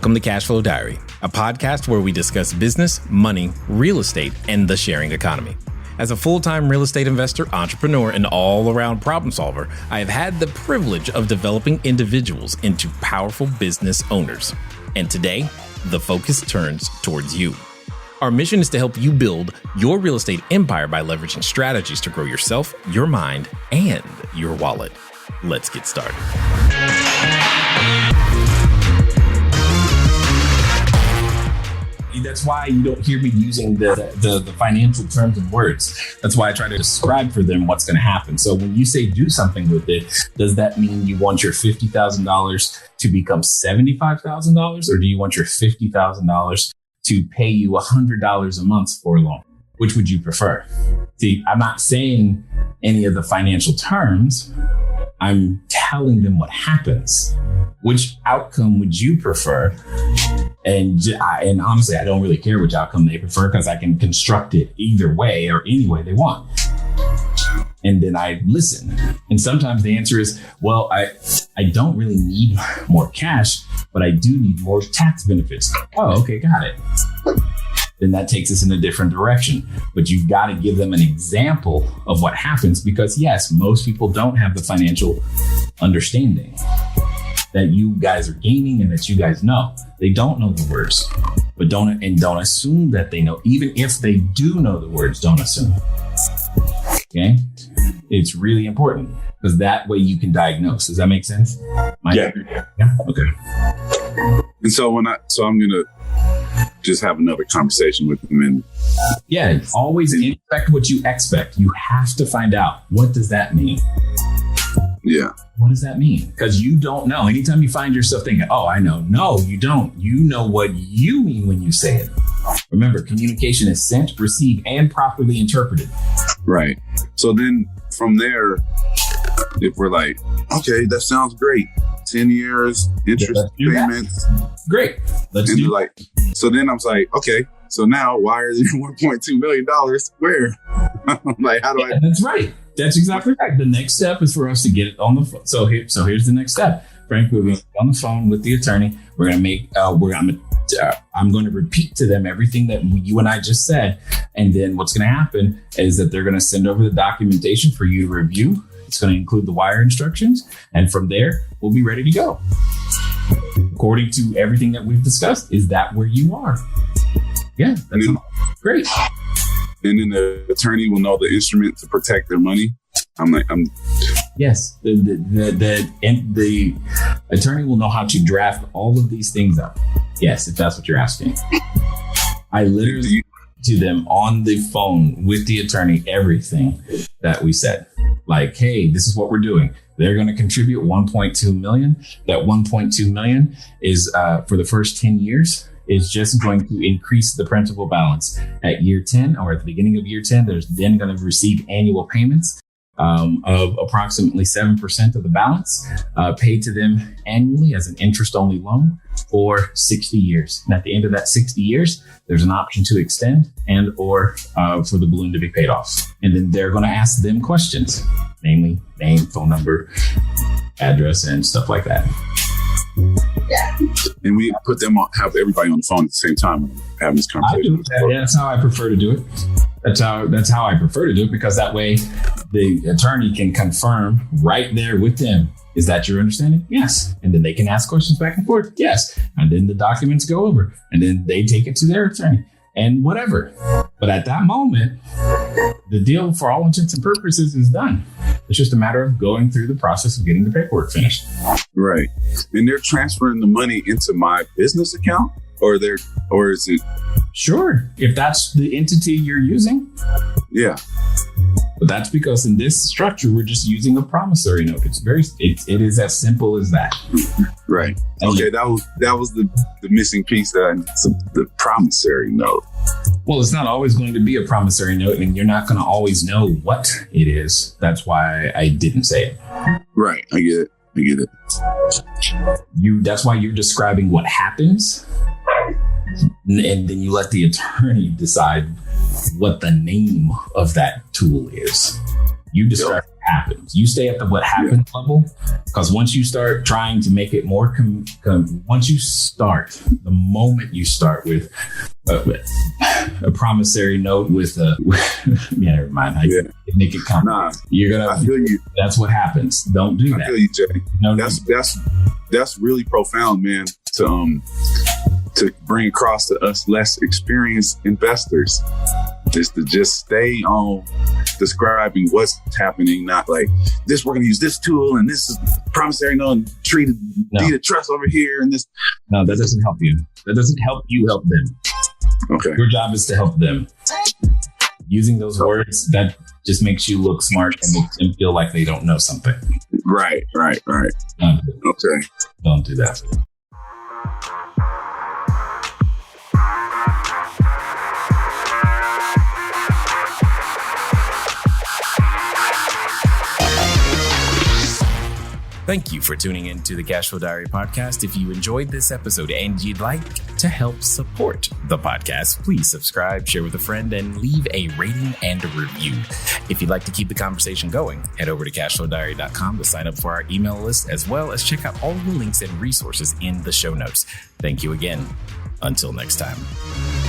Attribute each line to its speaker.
Speaker 1: Welcome to Cashflow Diary, a podcast where we discuss business, money, real estate, and the sharing economy. As a full-time real estate investor, entrepreneur, and all-around problem solver, I have had the privilege of developing individuals into powerful business owners. And today, the focus turns towards you. Our mission is to help you build your real estate empire by leveraging strategies to grow yourself, your mind, and your wallet. Let's get started. That's why you don't hear me using the financial terms and words. That's why I try to describe for them what's going to happen. So when you say do something with it, does that mean you want your $50,000 to become $75,000? Or do you want your $50,000 to pay you $100 a month for a loan? Which would you prefer? See, I'm not saying any of the financial terms. I'm telling them what happens. Which outcome would you prefer? And honestly, I don't really care which outcome they prefer because I can construct it either way or any way they want. And then I listen. And sometimes the answer is, well, I don't really need more cash, but I do need more tax benefits. Oh, okay, got it. Then that takes us in a different direction. But you've got to give them an example of what happens because, yes, most people don't have the financial understanding that you guys are gaining and that you guys know. They don't know the words, but don't assume that they know. Even if they do know the words, don't assume. Okay? It's really important because that way you can diagnose. Does that make sense?
Speaker 2: Yeah.
Speaker 1: Okay.
Speaker 2: And so I'm gonna just have another conversation with them. And
Speaker 1: always expect what you expect. You have to find out, what does that mean?
Speaker 2: Yeah.
Speaker 1: What does that mean? Because you don't know. Anytime you find yourself thinking, oh, I know. No, you don't. You know what you mean when you say it. Remember, communication is sent, received, and properly interpreted.
Speaker 2: Right. So then from there, if we're like, okay, that sounds great. 10 years, interest payments.
Speaker 1: Great. Let's do
Speaker 2: like. So then I was like, okay, so now why are there $1.2 million? Where? Like, how do I?
Speaker 1: That's right. That's exactly right. The next step is for us to get it on the phone. So here's the next step. Frank, we're going to be on the phone with the attorney. We're going to make, I'm going to repeat to them everything that you and I just said. And then what's going to happen is that they're going to send over the documentation for you to review. It's going to include the wire instructions. And from there, we'll be ready to go. According to everything that we've discussed, is that where you are? Yeah, that's great.
Speaker 2: And then the attorney will know the instrument to protect their money.
Speaker 1: Yes, the attorney will know how to draft all of these things up. Yes, if that's what you're asking. I literally to them on the phone with the attorney everything that we said. Like, hey, this is what we're doing. They're going to contribute $1.2 million. That $1.2 million is for the first 10 years. Is just going to increase the principal balance at year 10 or at the beginning of year 10. There's then going to receive annual payments of approximately 7% of the balance paid to them annually as an interest only loan for 60 years. And at the end of that 60 years, there's an option to extend and or for the balloon to be paid off. And then they're going to ask them questions, namely name, phone number, address, and stuff like that.
Speaker 2: And we put them on, have everybody on the phone at the same time and having this conversation.
Speaker 1: That's how I prefer to do it. That's how I prefer to do it because that way the attorney can confirm right there with them. Is that your understanding? Yes. And then they can ask questions back and forth. Yes. And then the documents go over and then they take it to their attorney and whatever. But at that moment, the deal for all intents and purposes is done. It's just a matter of going through the process of getting the paperwork finished.
Speaker 2: Right. And they're transferring the money into my business account or is it?
Speaker 1: Sure. If that's the entity you're using.
Speaker 2: Yeah.
Speaker 1: But that's because in this structure, we're just using a promissory note. It is as simple as that.
Speaker 2: Right. Okay. That was the missing piece the promissory note.
Speaker 1: Well, it's not always going to be a promissory note and you're not going to always know what it is. That's why I didn't say it.
Speaker 2: Right. I get it.
Speaker 1: That's why you're describing what happens. And then you let the attorney decide what the name of that tool is. You describe what happens. You stay at the what happened level, because once you start trying to make it more, once you start, the moment you start with a promissory note with yeah, never mind. I make it complicated.
Speaker 2: Nah,
Speaker 1: you're gonna. I feel you. That's what happens. Don't do that.
Speaker 2: I feel you, Jay. No, that's really profound, man. To bring across to us less experienced investors is to just stay on describing what's happening, not like this, we're going to use this tool and this is promissory note and treat deed of trust over here and this.
Speaker 1: No, that doesn't help you. That doesn't help you help them.
Speaker 2: Okay.
Speaker 1: Your job is to help them. Using those words, that just makes you look smart and makes them feel like they don't know something.
Speaker 2: Right. Okay.
Speaker 1: Don't do that. Thank you for tuning in to the Cashflow Diary podcast. If you enjoyed this episode and you'd like to help support the podcast, please subscribe, share with a friend, and leave a rating and a review. If you'd like to keep the conversation going, head over to CashFlowDiary.com to sign up for our email list, as well as check out all of the links and resources in the show notes. Thank you again. Until next time.